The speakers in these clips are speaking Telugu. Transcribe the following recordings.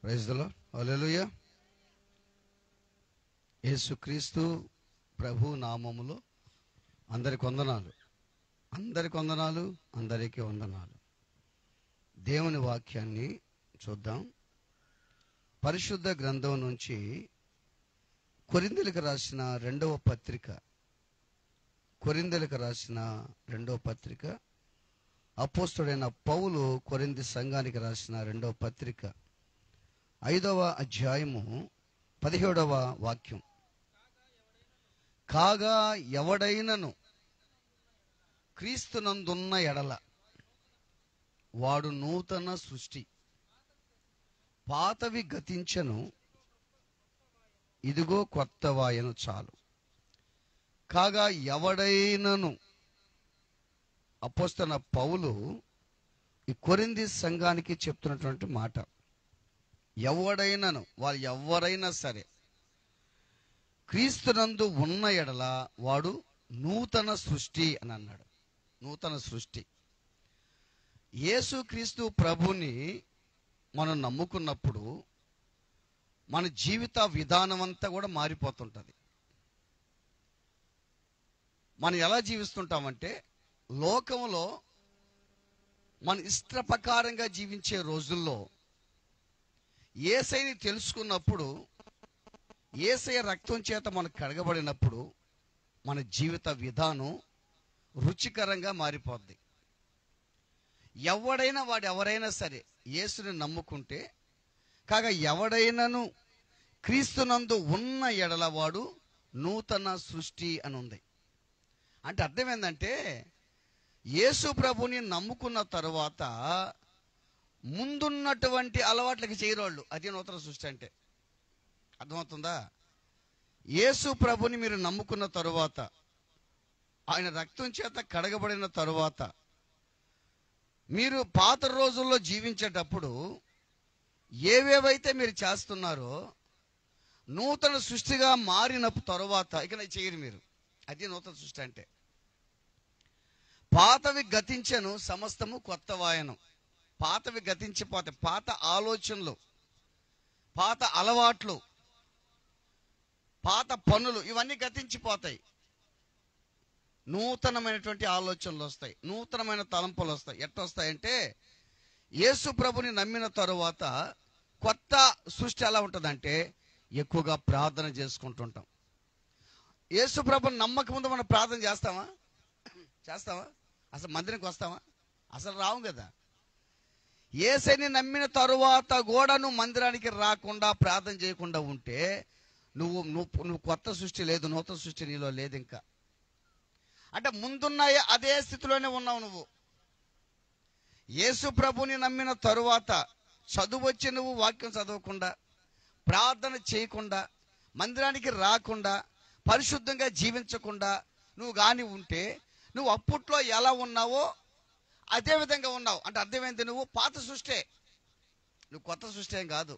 Praise the lord. హల్లెలూయా. యేసుక్రీస్తు ప్రభు నామములో అందరికి వందనాలు, అందరికీ వందనాలు. దేవుని వాక్యాన్ని చూద్దాం. పరిశుద్ధ గ్రంథం నుంచి కొరింథీయులకు రాసిన రెండవ పత్రిక, అపోస్తలుడైన పౌలు కొరింథీ సంఘానికి రాసిన రెండవ పత్రిక 5వ అధ్యాయము 17వ వాక్యం. కాగా ఎవడైనను క్రీస్తునందున్న ఎడల వాడు నూతన సృష్టి, పాతవి గతించెను, ఇదిగో కొత్తవాయను చాలు. కాగా ఎవడైనను, అపోస్తలుడైన పౌలు ఈ కొరింథీ సంఘానికి చెప్తున్నటువంటి మాట. ఎవడైనను, వాళ్ళు ఎవరైనా సరే క్రీస్తునందు ఉన్న ఎడల వాడు నూతన సృష్టి అని అన్నాడు. నూతన సృష్టి. యేసుక్రీస్తు ప్రభుని మనం నమ్ముకున్నప్పుడు మన జీవిత విధానం అంతా కూడా మారిపోతుంటుంది. మనం ఎలా జీవిస్తుంటామంటే, లోకంలో మన ఇష్ట ప్రకారంగా జీవించే రోజుల్లో యేసయ్యని తెలుసుకున్నప్పుడు, యేసయ్య రక్తం చేత మనకు కడగబడినప్పుడు మన జీవిత విధానం రుచికరంగా మారిపోద్ది. ఎవరైనా సరే యేసుని నమ్ముకుంటే, కాగా ఎవడైనను క్రీస్తునందు ఉన్న ఎడల వాడు నూతన సృష్టి అని ఉంది. అంటే అర్థం ఏంటంటే, యేసు ప్రభుని నమ్ముకున్న తరువాత ముందున్నటువంటి అలవాట్లకి చేయరోళ్ళు. అది నూతన సృష్టి అంటే. అర్థమవుతుందా? యేసు ప్రభుని మీరు నమ్ముకున్న తరువాత, ఆయన రక్తం చేత కడగబడిన తరువాత, మీరు పాత రోజుల్లో జీవించేటప్పుడు ఏవేవైతే మీరు చేస్తున్నారో నూతన సృష్టిగా మారిన తరువాత ఇక చేయరు మీరు. అది నూతన సృష్టి అంటే. పాతవి గతించెను, సమస్తము కొత్తవాయను. పాతవి గతించిపోతాయి. పాత ఆలోచనలు, పాత అలవాట్లు, పాత పనులు ఇవన్నీ గతించిపోతాయి. నూతనమైనటువంటి ఆలోచనలు వస్తాయి, నూతనమైన తలంపులు వస్తాయి. ఎట్టొస్తాయంటే, యేసు ప్రభుని నమ్మిన తరువాత కొత్త సృష్టి ఎలా ఉంటుందంటే, ఎక్కువగా ప్రార్థన చేసుకుంటుంటాం. యేసు ప్రభుని నమ్మక ముందు మనం ప్రార్థన చేస్తామా? అసలు మందిరానికి వస్తామా? అసలు రావు కదా. యేసయ్యని నమ్మిన తరువాత కూడా నువ్వు మందిరానికి రాకుండా ప్రార్థన చేయకుండా ఉంటే నువ్వు కొత్త సృష్టి లేదు, నూతన సృష్టి నీలో లేదు ఇంకా. అంటే ముందున్న అదే స్థితిలోనే ఉన్నావు నువ్వు. యేసు ప్రభుని నమ్మిన తరువాత చదువు వచ్చి నువ్వు వాక్యం చదవకుండా, ప్రార్థన చేయకుండా, మందిరానికి రాకుండా, పరిశుద్ధంగా జీవించకుండా నువ్వు కానీ ఉంటే నువ్వు అప్పట్లో ఎలా ఉన్నావో అదే విధంగా ఉన్నావు. అంటే అర్థమైంది, నువ్వు పాత సృష్టే, నువ్వు కొత్త సృష్టి ఏం కాదు.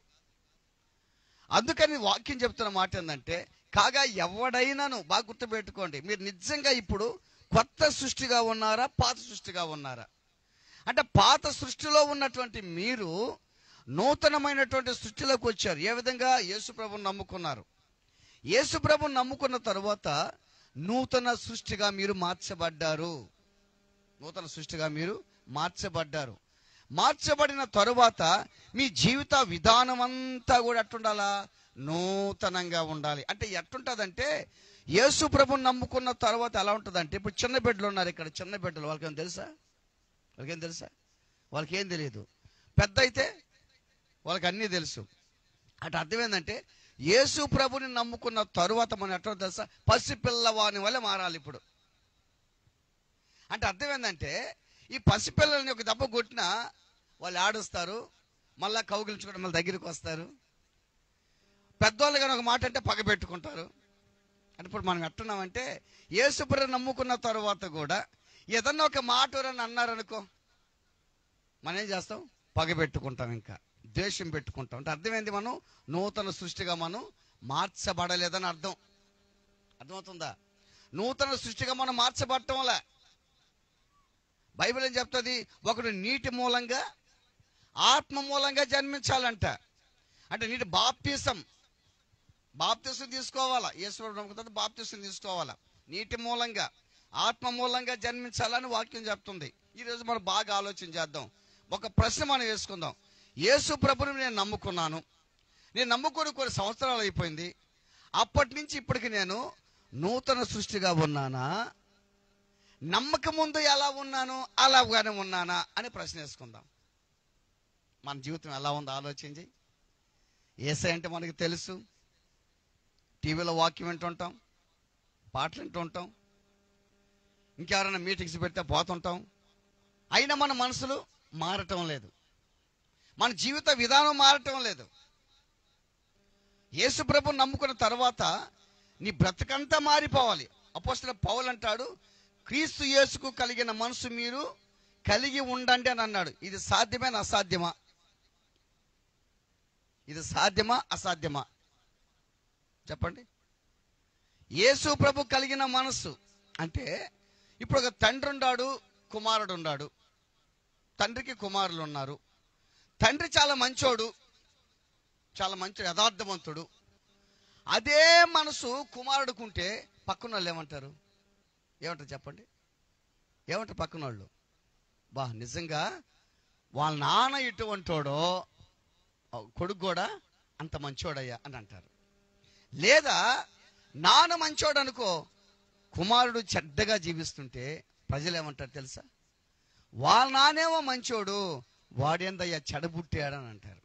అందుకని వాక్యం చెప్తున్న మాట ఏంటంటే, కాగా ఎవడైనాను, బాగా గుర్తుపెట్టుకోండి, మీరు నిజంగా ఇప్పుడు కొత్త సృష్టిగా ఉన్నారా, పాత సృష్టిగా ఉన్నారా? అంటే పాత సృష్టిలో ఉన్నటువంటి మీరు నూతనమైనటువంటి సృష్టిలోకి వచ్చారు. ఏ విధంగా? యేసు ప్రభుని నమ్ముకున్నారు. యేసు ప్రభుని నమ్ముకున్న తరువాత నూతన సృష్టిగా మీరు మార్చబడ్డారు. నూతన సృష్టిగా మీరు మార్చబడ్డారు. మార్చబడిన తరువాత మీ జీవిత విధానం అంతా కూడా ఎట్టుండాలా? నూతనంగా ఉండాలి. అంటే ఎట్టుంటుందంటే, యేసు ప్రభుని నమ్ముకున్న తర్వాత ఎలా ఉంటుందంటే, ఇప్పుడు చిన్న బిడ్డలు ఉన్నారు ఇక్కడ, చిన్న బిడ్డలు, వాళ్ళకేం తెలుసా? వాళ్ళకి ఏం తెలియదు. పెద్ద అయితే వాళ్ళకి అన్నీ తెలుసు. అంటే అర్థం ఏంటంటే, యేసు ప్రభుని నమ్ముకున్న తరువాత మనం ఎట్లా తెలుసా? పసిపిల్లవాని వల్ల మారాలి ఇప్పుడు. అంటే అర్థం ఏంటంటే, ఈ పసిపిల్లల్ని ఒక దెబ్బ కొట్టినా వాళ్ళు ఆడుస్తారు, మళ్ళీ కౌగిలించుకుంటే మళ్ళీ దగ్గరికి వస్తారు. పెద్దవాళ్ళు కానీ ఒక మాట అంటే పగ పెట్టుకుంటారు. అంటే ఇప్పుడు మనం ఎట్టున్నామంటే, యేసు ప్రభుని నమ్ముకున్న తరువాత కూడా ఏదన్నా ఒక మాట ఎవరన్నా అన్నారనుకో, మనం ఏం చేస్తాం? పగ పెట్టుకుంటాం, ఇంకా ద్వేషం పెట్టుకుంటాం. అంటే అర్థమైంది, మనం నూతన సృష్టిగా మనం మార్చబడలేదని అర్థం. అర్థమవుతుందా? నూతన సృష్టిగా మనం మార్చబడటం వల్ల బైబిల్ ఏం చెప్తుంది? ఒకడు నీటి మూలంగా ఆత్మ మూలంగా జన్మించాలంట. అంటే నీటి బాప్తిసం తీసుకోవాలా. యేసు నమ్ముకున్న బాప్తిసం తీసుకోవాలా. నీటి మూలంగా, ఆత్మ మూలంగా జన్మించాలని వాక్యం చెప్తుంది. ఈరోజు మనం బాగా ఆలోచన చేద్దాం. ఒక ప్రశ్న మనం వేసుకుందాం. యేసు ప్రభుని నేను నమ్ముకున్నాను, నేను నమ్ముకొని కొన్ని సంవత్సరాలు అయిపోయింది, అప్పటి నుంచి ఇప్పటికి నేను నూతన సృష్టిగా ఉన్నానా, నమ్మకం ముందు ఎలా ఉన్నాను అలాగానే ఉన్నానా అని ప్రశ్న వేసుకుందాం. మన జీవితం ఎలా ఉందో ఆలోచించి. యేసయ్య అంటే మనకి తెలుసు, టీవీలో వాక్యం వింటుంటాం, పాటలు వింటుంటాం, ఇంకెవరైనా మీటింగ్స్ పెడితే పోతుంటాం. అయినా మన మనసులు మారటం లేదు, మన జీవిత విధానం మారటం లేదు. యేసు ప్రభుని నమ్ముకున్న తర్వాత నీ బ్రతకంతా మారిపోవాలి. అపోస్తలుడైన పౌలు అంటాడు, క్రీస్తు యేసుకు కలిగిన మనసు మీరు కలిగి ఉండండి అని అన్నాడు. ఇది సాధ్యమేనా అసాధ్యమా? ఇది సాధ్యమా అసాధ్యమా చెప్పండి. యేసు ప్రభు కలిగిన మనసు అంటే, ఇప్పుడు ఒక తండ్రి ఉన్నాడు, కుమారుడు ఉన్నాడు. తండ్రికి కుమారులు ఉన్నారు. తండ్రి చాలా మంచోడు, చాలా మంచి యథార్థవంతుడు. అదే మనసు కుమారుడుకుంటే పక్కన వాళ్ళు ఏమంటారు? ఏమంటారు చెప్పండి? ఏమంటారు పక్కన వాళ్ళు? బా నిజంగా వాళ్ళ నాన్న ఇటువంటోడో కొడుకు కూడా అంత మంచోడయ్యా అని అంటారు. లేదా నాన్న మంచోడు అనుకో, కుమారుడు చెడ్డగా జీవిస్తుంటే ప్రజలు ఏమంటారు తెలుసా? వాళ్ళ నానేమో మంచోడు, వాడేందయ్యా చెడబుట్టాడని అంటారు.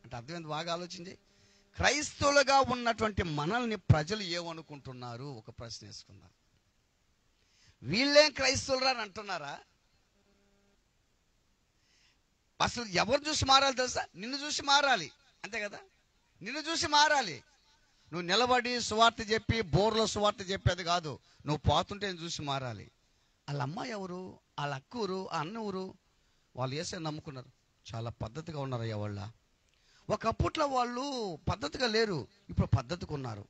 అంటే అర్థమైంది? బాగా ఆలోచించి. క్రైస్తవులుగా ఉన్నటువంటి మనల్ని ప్రజలు ఏమనుకుంటున్నారు? ఒక ప్రశ్న వేసుకుందాం. వీళ్ళేం క్రైస్తవులురా అని అంటున్నారా? అసలు ఎవరు చూసి మారాలి తెలుసా? నిన్ను చూసి మారాలి, అంతే కదా? నిన్ను చూసి మారాలి. నువ్వు నిలబడి సువార్త చెప్పి బోర్లో సువార్త చెప్పేది కాదు. నువ్వు పోతుంటే నేను చూసి మారాలి. వాళ్ళ అమ్మ ఎవరు, వాళ్ళ అక్క ఊరు, ఆ అన్న ఊరు, వాళ్ళు యేసయ్యను నమ్ముకున్నారు, చాలా పద్ధతిగా ఉన్నారయ్యా. వాళ్ళ ఒకప్పట్లో వాళ్ళు పద్ధతిగా లేరు, ఇప్పుడు పద్ధతిగా ఉన్నారు.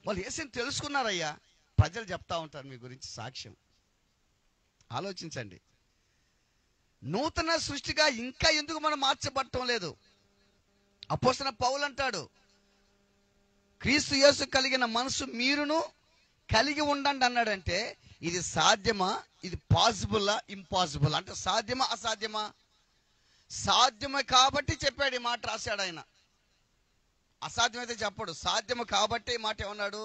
వాళ్ళు యేసయ్యను తెలుసుకున్నారయ్యా. ప్రజలు చెప్తా ఉంటారు మీ గురించి సాక్ష్యం. ఆలోచించండి. నూతన సృష్టిగా ఇంకా ఎందుకు మనం మార్చబడటం లేదు? అపోస్తలుడైన పౌలు అంటాడు, క్రీస్తు యేసు కలిగిన మనసు మీరును కలిగి ఉండండి అన్నాడంటే, ఇది సాధ్యమా? ఇది పాసిబుల్లా? ఇంపాసిబుల్ అంటే సాధ్యమా అసాధ్యమా? సాధ్యమే కాబట్టి చెప్పాడు ఈ మాట, రాశాడు ఆయన. అసాధ్యమైతే చెప్పడు. సాధ్యము కాబట్టి ఈ మాట ఏమన్నాడు?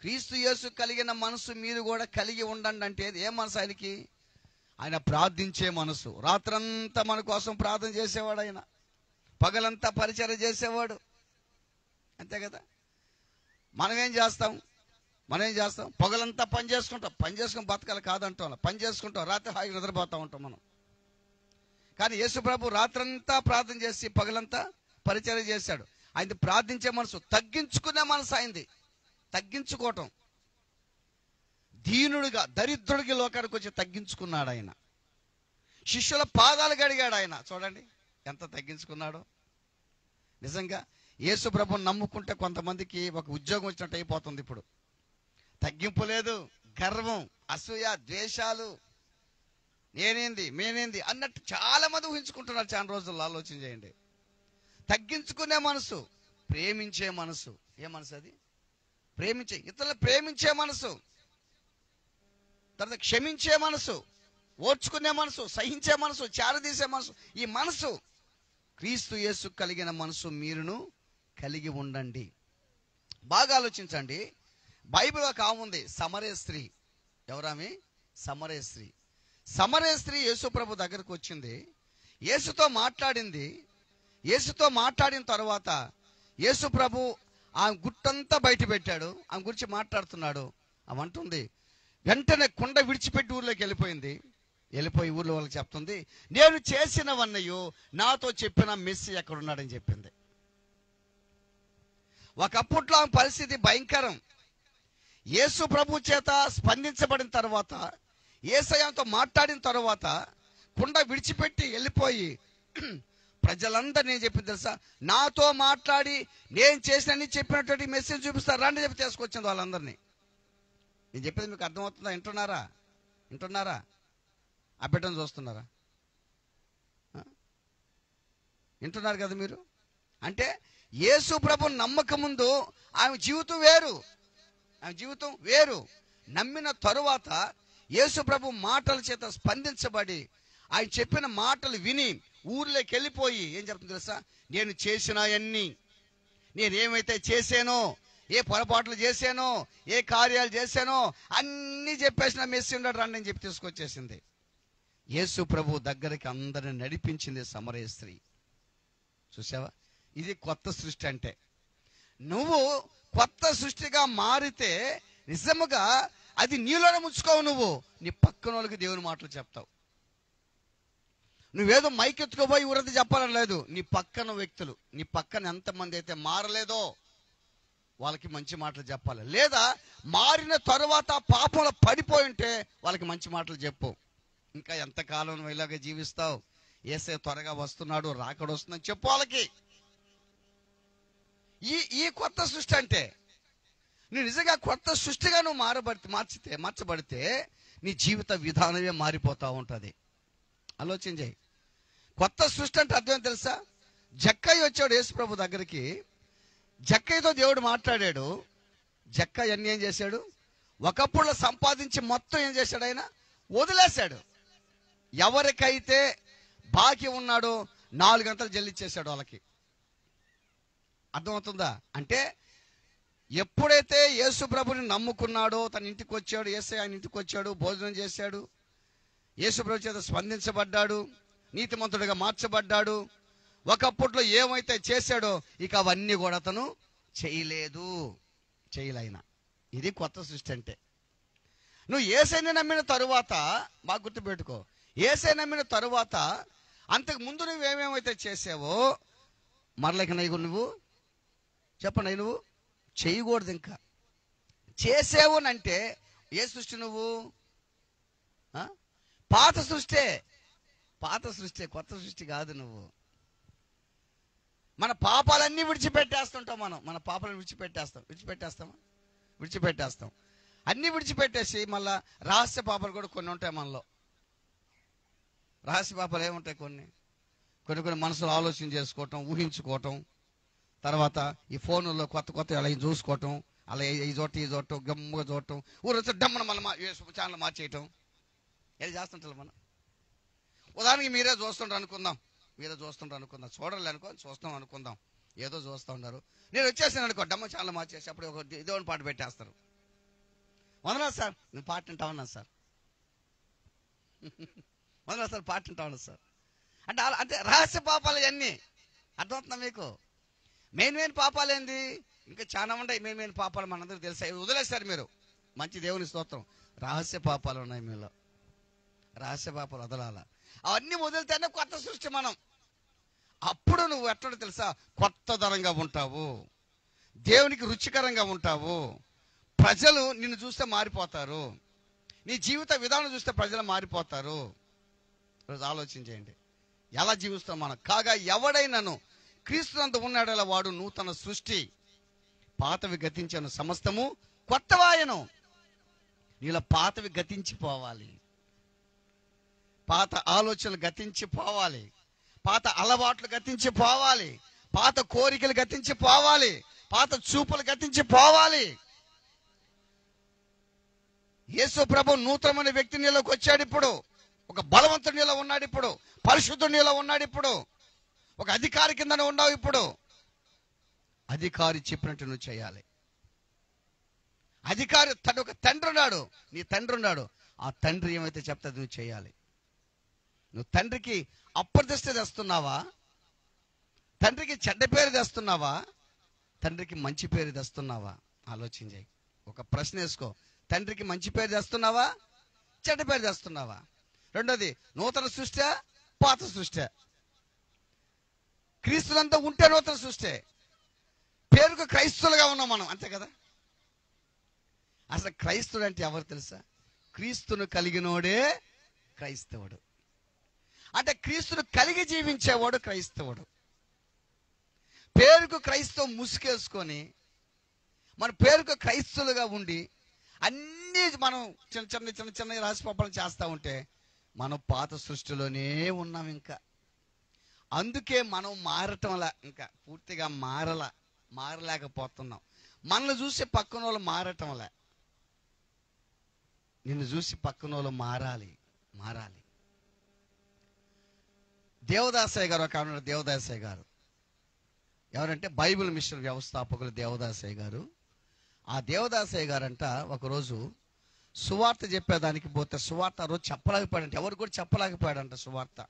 క్రీస్తు యేసు కలిగిన మనసు మీరు కూడా కలిగి ఉండండి అంటే ఏం మనసు ఆయనకి? ఆయన ప్రార్థించే మనసు. రాత్రంతా మన కోసం ప్రార్థన చేసేవాడు ఆయన, పగలంతా పరిచర్య చేసేవాడు, అంతే కదా? మనం ఏం చేస్తాం? పగలంతా పని చేసుకుని బతకాలి కాదంటాం, పని చేసుకుంటాం, రాత్రి హాయిగా నిద్రపోతూ ఉంటాం మనం. కానీ యేసు ప్రభు రాత్రంతా ప్రార్థన చేసి పగలంతా పరిచర్య చేశాడు. ఆయన ప్రార్థించే మనసు, తగ్గించుకునే మనసు అయింది. తగ్గించుకోవటం, దీనుడిగా దరిద్రుడికి లోకానికి వచ్చి తగ్గించుకున్నాడు ఆయన. శిష్యుల పాదాలు గడిగాడు ఆయన. చూడండి ఎంత తగ్గించుకున్నాడో. నిజంగా యేసు ప్రభుని నమ్ముకుంటే కొంతమందికి ఒక ఉద్యోగం వచ్చినట్టు అయిపోతుంది. ఇప్పుడు తగ్గింపు లేదు, గర్వం, అసూయ, ద్వేషాలు, మేనేంది అన్నట్టు చాలా మంది ఊహించుకుంటున్నారు. చాలా రోజుల్లో ఆలోచన చేయండి. తగ్గించుకునే మనసు, ప్రేమించే మనసు. ఏ మనసు అది? ఇతరులు ప్రేమించే మనసు, తర్వాత క్షమించే మనసు, ఓర్చుకునే మనసు, సహించే మనసు, చారదీసే మనసు. ఈ మనసు క్రీస్తు యేసు కలిగిన మనసు మీరును కలిగి ఉండండి. బాగా ఆలోచించండి. బైబిల్ ఒక ఆమె ఉంది, సమరయ స్త్రీ. ఎవరామె? సమరయ స్త్రీ. సమరయ స్త్రీ యేసు ప్రభు దగ్గరకు వచ్చింది, యేసుతో మాట్లాడింది. యేసుతో మాట్లాడిన తర్వాత యేసు ప్రభు ఆమె గుట్టంతా బయట పెట్టాడు. ఆమె గురించి మాట్లాడుతున్నాడు. ఆమె అంటుంది, వెంటనే కుండ విడిచిపెట్టి ఊర్లోకి వెళ్ళిపోయి ఊర్లో వాళ్ళకి చెప్తుంది, నేను చేసినవన్నయ్యో నాతో చెప్పిన మెస్సీ ఎక్కడున్నాడని చెప్పింది. ఒకప్పట్లో ఆమె పరిస్థితి భయంకరం. యేసు ప్రభు చేత స్పందించబడిన తర్వాత, యేసయ్యతో మాట్లాడిన తర్వాత కుండ విడిచిపెట్టి వెళ్ళిపోయి ప్రజలందరూ నేను చెప్పింది తెలుసా, నాతో మాట్లాడి నేను చేసిన చెప్పినటువంటి మెసేజ్ చూపిస్తారు రండి చెప్పి తీసుకొచ్చింది వాళ్ళందరినీ. నేను చెప్పేది మీకు అర్థమవుతుందా? వింటున్నారా? ఆ బిడ్డను చూస్తున్నారా? వింటున్నారు కదా మీరు? అంటే యేసు ప్రభు నమ్మక ముందు ఆమె జీవితం వేరు, ఆమె జీవితం వేరు. నమ్మిన తరువాత యేసు ప్రభు మాటల చేత స్పందించబడి ఆయన చెప్పిన మాటలు విని ఊర్లోకి వెళ్ళిపోయి ఏం చెప్తుంది తెలుసా? నేను చేసినవన్నీ, నేనేమైతే చేశానో, ఏ పొరపాట్లు చేశానో, ఏ కార్యాలు చేశానో అన్నీ చెప్పేసిన మెస్సి ఉన్నాడు రండి అని చెప్పి తీసుకొచ్చేసింది. యేసు ప్రభు దగ్గరికి అందరిని నడిపించింది సమరయ స్త్రీ. చూసావా? ఇది కొత్త సృష్టి. అంటే నువ్వు కొత్త సృష్టిగా మారితే నిజముగా అది నీలోనే ముంచుకోవు. నువ్వు నీ పక్కన వాళ్ళకి దేవుని మాటలు చెప్తావు. నువ్వేదో మైకెత్తుకుపోయి ఊరంతా చెప్పాలని లేదు. నీ పక్కన వ్యక్తులు, నీ పక్కన ఎంతమంది అయితే మారలేదో వాళ్ళకి మంచి మాటలు చెప్పాలి. లేదా మారిన తరువాత పాపంలో పడిపోయి ఉంటే వాళ్ళకి మంచి మాటలు చెప్పు. ఇంకా ఎంతకాలం నువ్వు ఇలాగే జీవిస్తావు? యేసయ్య త్వరగా వస్తున్నాడు, రాకడ వస్తుందని చెప్పు వాళ్ళకి. ఈ కొత్త సృష్టి అంటే నువ్వు నిజంగా కొత్త సృష్టిగా నువ్వు మార్చబడితే నీ జీవిత విధానమే మారిపోతూ ఉంటుంది. ఆలోచన చేయి. కొత్త సృష్టి అంటే అర్థం తెలుసా? జక్కయ్య వచ్చాడు యేసు ప్రభు దగ్గరికి. జక్కయ్యతో దేవుడు మాట్లాడాడు. జక్కయ్య అన్ని ఏం చేశాడు? ఒకప్పుడు సంపాదించి మొత్తం ఏం చేశాడు? ఆయన వదిలేశాడు. ఎవరికైతే బాకీ ఉన్నాడో 4 గంటలు చెల్లించేశాడు వాళ్ళకి. అర్థమవుతుందా? అంటే ఎప్పుడైతే యేసు ప్రభుని నమ్ముకున్నాడో తన ఇంటికి వచ్చాడు, యేసయ్య ఆయన ఇంటికి వచ్చాడు, భోజనం చేశాడు, యేసు ప్రభు చేత స్పందించబడ్డాడు, నీతిమంతుడిగా మార్చబడ్డాడు. ఒకప్పట్లో ఏమైతే చేశాడో ఇక అవన్నీ కూడా అతను చేయలేన. ఇది కొత్త సృష్టి అంటే. నువ్వు యేసయ్యని నమ్మిన తరువాత బాగా గుర్తుపెట్టుకో, యేసయ్య నమ్మిన తరువాత అంతకు ముందు నువ్వేమేమైతే చేసావో మరలేక నువ్వు చెప్పండి, నువ్వు చేయకూడదు. ఇంకా చేసావు అంటే ఏ సృష్టి నువ్వు? పాత సృష్టి, కొత్త సృష్టి కాదు. నువ్వు మన పాపాలన్నీ విడిచిపెట్టేస్తుంటాం. మన పాపాలను విడిచిపెట్టేస్తాం. అన్నీ విడిచిపెట్టేసి మళ్ళా రహస్య పాపాలు కూడా కొన్ని ఉంటాయి మనలో. రహస్య పాపాలు ఏముంటాయి? కొన్ని మనసులో ఆలోచన చేసుకోవటం, ఊహించుకోవటం, తర్వాత ఈ ఫోన్లో కొత్త అలా చూసుకోవటం, అలా ఈ చోట గమ్ముగా చూడటం, ఊరొచ్చి డమ్మన మళ్ళీ ఛానల్ మార్చేయటం, ఏది చేస్తుంటారు మనం. ఉదాహరణకి మీరే చూస్తుంటారు అనుకుందాం, చూడాలి చూస్తాం అనుకుందాం, ఏదో చూస్తూ ఉన్నారు. నేను వచ్చేసాను అనుకో, డమ్మ ఛానల్ మార్చేసి అప్పుడు ఒక దేవుని పాట పెట్టేస్తారు. వందనాలు సార్, నేను పాట వింటామన్నా సార్, వందనాలు సార్ పాట వింటామన్నా సార్ అంటే అంటే రహస్య పాపాలు ఇవన్నీ. అర్థమవుతుందా మీకు? మెయిన్ పాపాలు ఏంది? ఇంకా చాలా ఉంటాయి మెయిన్ పాపాలు, మనందరికీ తెలుసు. వదిలేస్తారు మీరు, మంచి దేవుని స్తోత్రం. రహస్య పాపాలు ఉన్నాయి మీలో. రహస్య పాపాలు వదలాల. అవన్నీ వదిలితేనే కొత్త సృష్టి మనం. అప్పుడు నువ్వు ఎట్లా తెలుసా? కొత్తదనంగా ఉంటావు, దేవునికి రుచికరంగా ఉంటావు. ప్రజలు నిన్ను చూస్తే మారిపోతారు, నీ జీవిత విధానం చూస్తే ప్రజలు మారిపోతారు. రోజు ఆలోచన చేయండి, ఎలా జీవిస్తాం మనం. కాగా ఎవడైనాను క్రీస్తునందు ఉన్నాడేలా వాడు నూతన సృష్టి, పాతవి గతించను, సమస్తము కొత్తవాయను. నీలో పాతవి గతించిపోవాలి, పాత ఆలోచనలు గతించిపోవాలి, పాత అలవాట్లు గతించిపోవాలి, పాత కోరికలు గతించిపోవాలి, పాత చూపులు గతించిపోవాలి. యేసు ప్రభు నూతనమైన వ్యక్తి నీలోకి వచ్చాడు. ఇప్పుడు ఒక బలవంతుడి నీలో ఉన్నాడు, ఇప్పుడు పరిశుద్ధుడి నీలో ఉన్నాడు, ఇప్పుడు ఒక అధికారి కిందనే ఉన్నావు. ఇప్పుడు అధికారి చెప్పినట్టు నువ్వు చేయాలి. అధికారి ఒక తండ్రి ఉన్నాడు, నీ తండ్రి ఉన్నాడు. ఆ తండ్రి ఏమైతే చెప్తే నువ్వు చేయాలి. నువ్వు తండ్రికి అప్రతిష్ట తెస్తున్నావా? తండ్రికి చెడ్డ పేరు తెస్తున్నావా? తండ్రికి మంచి పేరు తెస్తున్నావా? ఆలోచన చేయి. ఒక ప్రశ్న వేసుకో, తండ్రికి మంచి పేరు తెస్తున్నావా, చెడ్డ పేరు తెస్తున్నావా? రెండోది, నూతన సృష్టి, పాత సృష్టి. క్రీస్తులంతా ఉంటే నూతన సృష్టి. పేరుకు క్రైస్తవులుగా ఉన్నాం మనం, అంతే కదా. అసలు క్రైస్తవుడు అంటే ఎవరు తెలుసా? క్రీస్తును కలిగినోడే క్రైస్తవుడు. అంటే క్రీస్తును కలిగి జీవించేవాడు క్రైస్తవుడు. పేరుకు క్రైస్తవం ముసుకేసుకొని మన పేరుకు క్రైస్తవులుగా ఉండి అన్నీ మనం చిన్న రహస్య పాపాలు చేస్తూ ఉంటే మనం పాత సృష్టిలోనే ఉన్నాం. ఇంకా అందుకే మనం మారటంలా, ఇంకా పూర్తిగా మారలేకపోతున్నాం. మనల్ని చూసి పక్కన వాళ్ళు మారటంలా. నిన్ను చూసి పక్కన వాళ్ళు మారాలి. దేవదాసయ్య గారు ఒక ఆవిడ, దేవదాసయ్య గారు ఎవరంటే బైబిల్ మిషన్ వ్యవస్థాపకులు దేవదాసయ్య గారు. ఆ దేవదాసయ్య గారంట ఒకరోజు సువార్త చెప్పేదానికి పోతే సువార్త ఆ రోజు చెప్పలేకపోయాడంట. ఎవరు కూడా చెప్పలేకపోయాడంట సువార్త.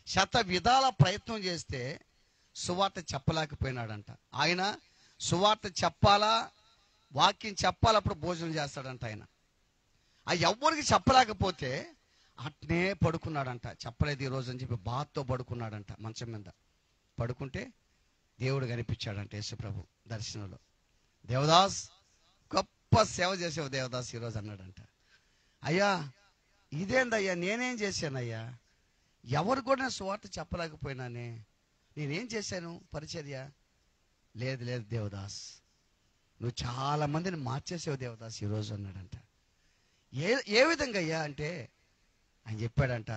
శత విధాల ప్రయత్నం చేస్తే సువార్త చెప్పలేకపోయినాడంట. ఆయన సువార్త చెప్పాలా, వాక్యం చెప్పాలా, అప్పుడు భోజనం చేస్తాడంట. ఆయన ఎవ్వరికి చెప్పలేకపోతే అట్నే పడుకున్నాడంట. చెప్పలేదు ఈరోజు అని చెప్పి బాధతో పడుకున్నాడంట. మంచం మీద పడుకుంటే దేవుడు కనిపించాడంట. యేసుప్రభు దర్శనంలో, దేవదాస్ గొప్ప సేవ చేసావు దేవదాస్ ఈరోజు అన్నాడంట. అయ్యా ఇదేందయ్యా, నేనేం చేశానయ్యా, ఎవరు కూడా సువార్త చెప్పలేకపోయినానే, నేనేం చేశాను పరిచర్య? లేదు దేవదాస్, నువ్వు చాలా మందిని మార్చేసావు దేవదాస్ ఈరోజు అన్నాడంట. ఏ విధంగా అయ్యా అంటే ఆయన చెప్పాడంట,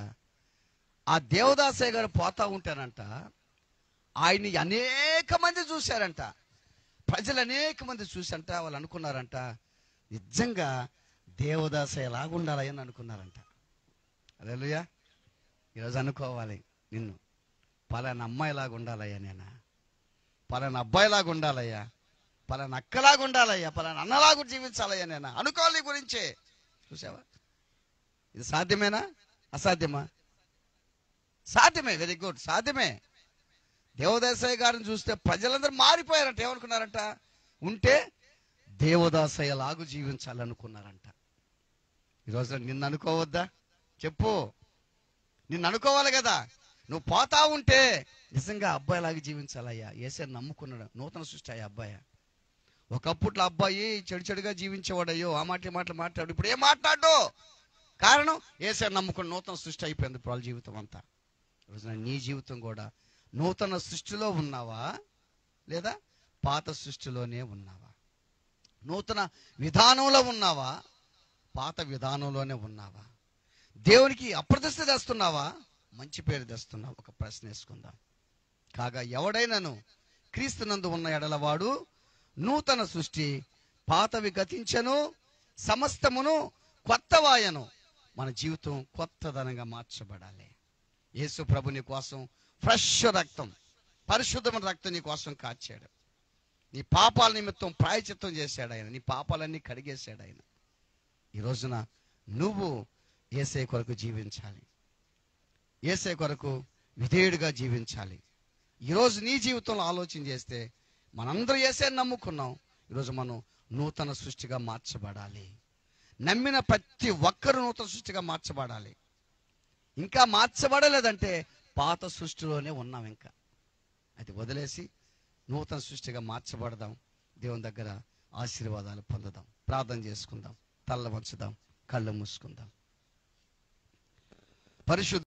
ఆ దేవదాసయ్య గారు పోతా ఉంటానంట, ఆయన్ని అనేక మంది చూశారంట. ప్రజలు అనేక మంది చూసంట, వాళ్ళు అనుకున్నారంట నిజంగా దేవదాసయ్య లాగుండాలని అనుకున్నారంట. హల్లెలూయా. ఈరోజు అనుకోవాలి, నిన్ను పలానా అమ్మాయిలాగా ఉండాలయ్యా, నేను పలానా అబ్బాయిలాగా ఉండాలయ్యా, పలానా అక్కలాగా ఉండాలయ్యా, పలానా అన్నలాగా జీవించాలయ్యా, నేను అనుకోవాలి గురించే. చూసావా, ఇది సాధ్యమేనా అసాధ్యమా? సాధ్యమే. వెరీ గుడ్, సాధ్యమే. దేవదాసయ్య గారిని చూస్తే ప్రజలందరూ మారిపోయారంట. ఏమనుకున్నారంట? ఉంటే దేవదాసయ్య లాగు జీవించాలనుకున్నారంట. ఈరోజు నిన్ను అనుకోవద్దా? చెప్పు, నిన్ను అనుకోవాలి కదా. నువ్వు పోతా ఉంటే నిజంగా అబ్బాయిలాగా జీవించాలయ్యా, యేసయ్యను నమ్ముకున్నాడు, నూతన సృష్టి అయ్యా అబ్బాయి. ఒకప్పట్లో అబ్బాయి చెడుగా జీవించేవాడయ్యో, ఆ మాటలు మాట్లాడు, ఇప్పుడు ఏం మాట్లాడు? కారణం యేసయ్యను నమ్ముకున్న నూతన సృష్టి అయిపోయింది వాళ్ళ జీవితం అంతా. ఈరోజున నీ జీవితం కూడా నూతన సృష్టిలో ఉన్నావా, లేదా పాత సృష్టిలోనే ఉన్నావా? నూతన విధానంలో ఉన్నావా, పాత విధానంలోనే ఉన్నావా? దేవునికి అప్రతిష్ఠ తెస్తున్నావా, మంచి పేరు తెస్తున్నావా? ఒక ప్రశ్న వేసుకుందాం. కాగా ఎవడైనాను క్రీస్తునందు ఉన్న ఎడలవాడు నూతన సృష్టి, పాతవి గతించెను, సమస్తమును కొత్తవాయను. మన జీవితం కొత్తదనంగా మార్చబడాలి. యేసు ప్రభు నీ కోసం ఫ్రెష్ రక్తం, పరిశుద్ధమైన రక్తం నీ కోసం కార్చాడు. నీ పాపాల నిమిత్తం ప్రాయచిత్తం చేశాడు ఆయన. నీ పాపాలన్నీ కడిగేశాడు ఆయన. ఈ రోజున నువ్వు యేసయ్య కొరకు జీవించాలి, యేసయ్య కొరకు విధేయుడిగా జీవించాలి. ఈరోజు నీ జీవితంలో ఆలోచన చేస్తే, మనందరూ యేసయ్యను నమ్ముకున్నాం, ఈరోజు మనం నూతన సృష్టిగా మార్చబడాలి. నమ్మిన ప్రతి ఒక్కరూ నూతన సృష్టిగా మార్చబడాలి. ఇంకా మార్చబడలేదంటే పాత సృష్టిలోనే ఉన్నాం. ఇంకా అది వదిలేసి నూతన సృష్టిగా మార్చబడదాం. దేవుని దగ్గర ఆశీర్వాదాలు పొందుదాం. ప్రార్థన చేసుకుందాం, తల్ల వంచుదాం, కళ్ళు మూసుకుందాం. పరిశుద్ధ